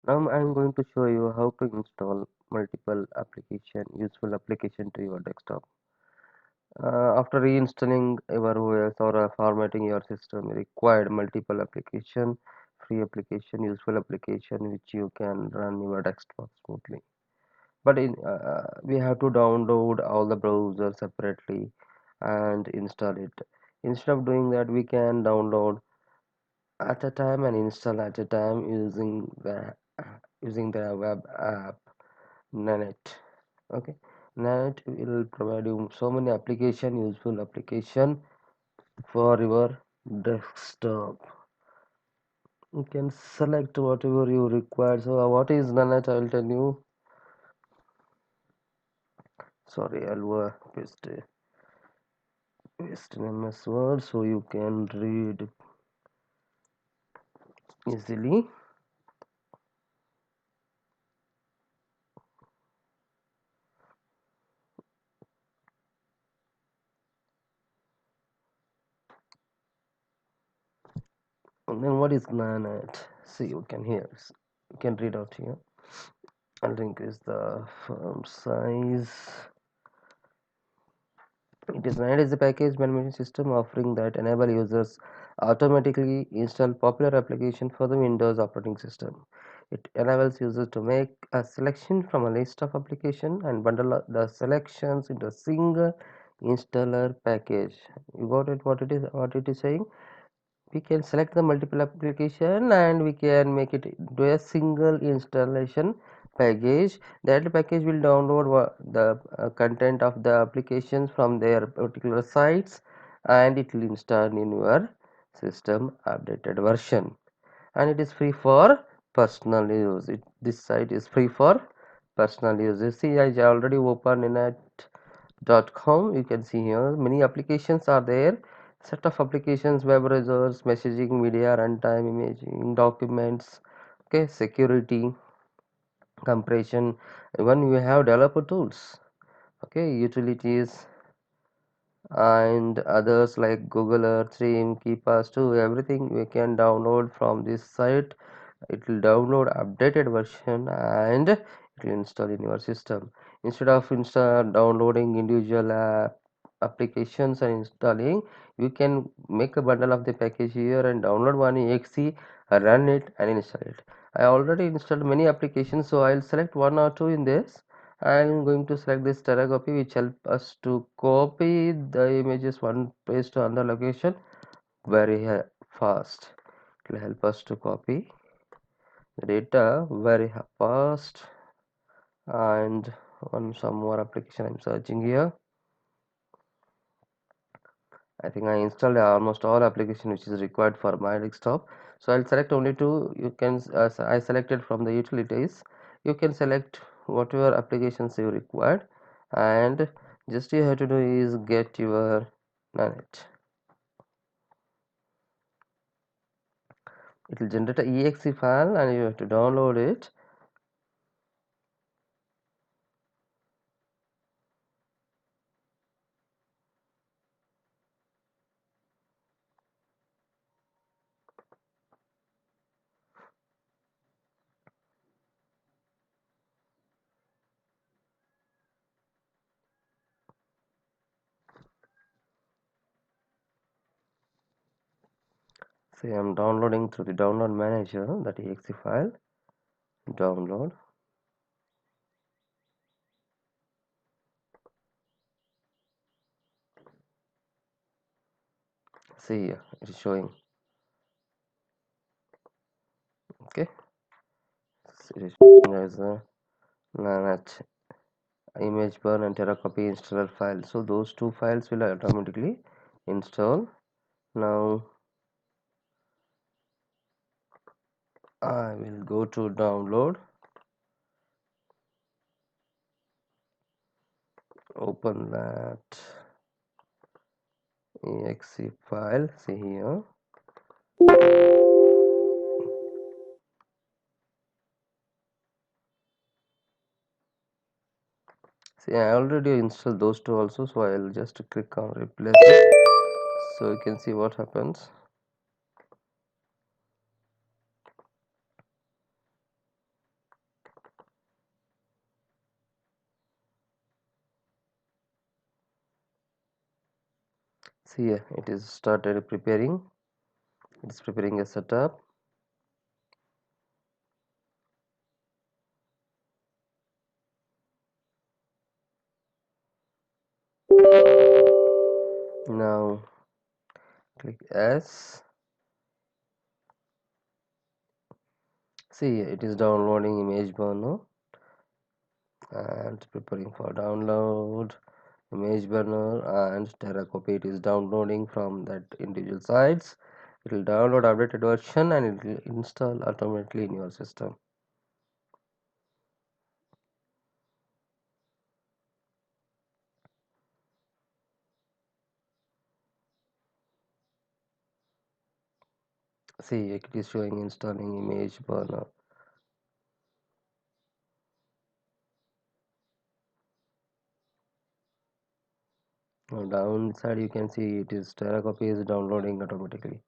Now I'm going to show you how to install multiple useful application to your desktop. After reinstalling your OS or formatting your system, you required multiple application, free application, useful application which you can run your desktop smoothly. But we have to download all the browsers separately and install it. Instead of doing that, we can download at a time and install at a time using the web app Ninite. Okay, Ninite will provide you so many useful application for your desktop. You can select whatever you require. So, what is Ninite? I will tell you. Sorry, I'll paste in MS Word so you can read easily. And then what is Ninite? See, you can hear. You can read out here. I'll increase the font size. Ninite is a package management system offering that enable users automatically install popular application for the Windows operating system. It enables users to make a selection from a list of applications and bundle the selections into a single installer package. You got it? What it is saying? We can select the multiple application and we can make it into a single installation package. That package will download the content of the applications from their particular sites, and it will install in your system updated version, and it is free for personal use. This site is free for personal use. You see, I already opened in it .com. You can see here many applications are there. Set of applications: web browsers, messaging, media, runtime, imaging, documents, okay, security, compression. Even we have developer tools, okay, utilities, and others like Google Earth, Stream, KeePass too. Everything we can download from this site. It will download updated version and it will install in your system. Instead of downloading individual applications and installing, you can make a bundle of the package here and download one exe, run it and install it. I already installed many applications, so I'll select one or two in this. I'm going to select this copy, which help us to copy the images one place to another location very fast. It will help us to copy the data very fast. And on some more application I'm searching here. I think I installed almost all application which is required for my desktop, so I'll select only two. You can I selected from the utilities. You can select whatever applications you required, and just you have to do is get your Ninite. It will generate a exe file and you have to download it. See, I'm downloading through the download manager that exe file. Download. See here, it is showing. Okay, it is showing as a Ninite image burn and terracopy installer file. So those two files will automatically install. Now I will go to download, open that exe file. See here, see I already installed those two also, so I'll just click on replace it so you can see what happens. See here, it is started preparing. It is preparing a setup. Now click S. See, it is downloading image burner and preparing for download image burner and terracopy. It is downloading from that individual sites. It will download updated version and it will install automatically in your system. See, it is showing installing image burner. Now downside you can see it is terracopy is downloading automatically.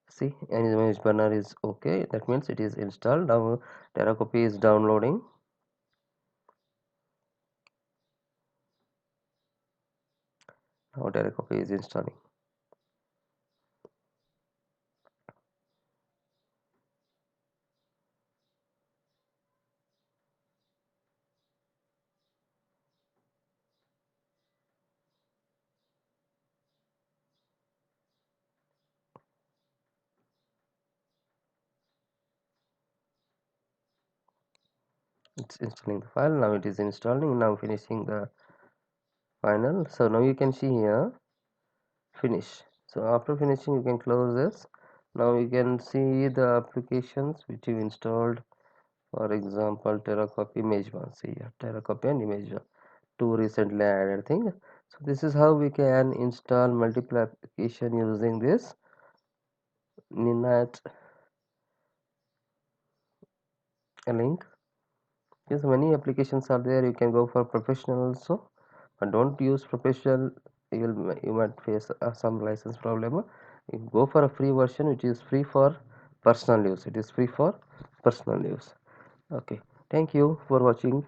See, and image burner is okay. That means it is installed. Now terracopy is downloading. Now terracopy is installing. It's installing the file. Now it is installing. Now finishing the final. So now you can see here finish. So after finishing you can close this. Now you can see the applications which you installed. For example, terracopy image one. See here, terracopy and image one, two recently added things. So this is how we can install multiple application using this Ninite link. Yes, many applications are there. You can go for professional also, but don't use professional. You might face some license problem. You go for a free version, which is free for personal use. It is free for personal use. Okay. Thank you for watching.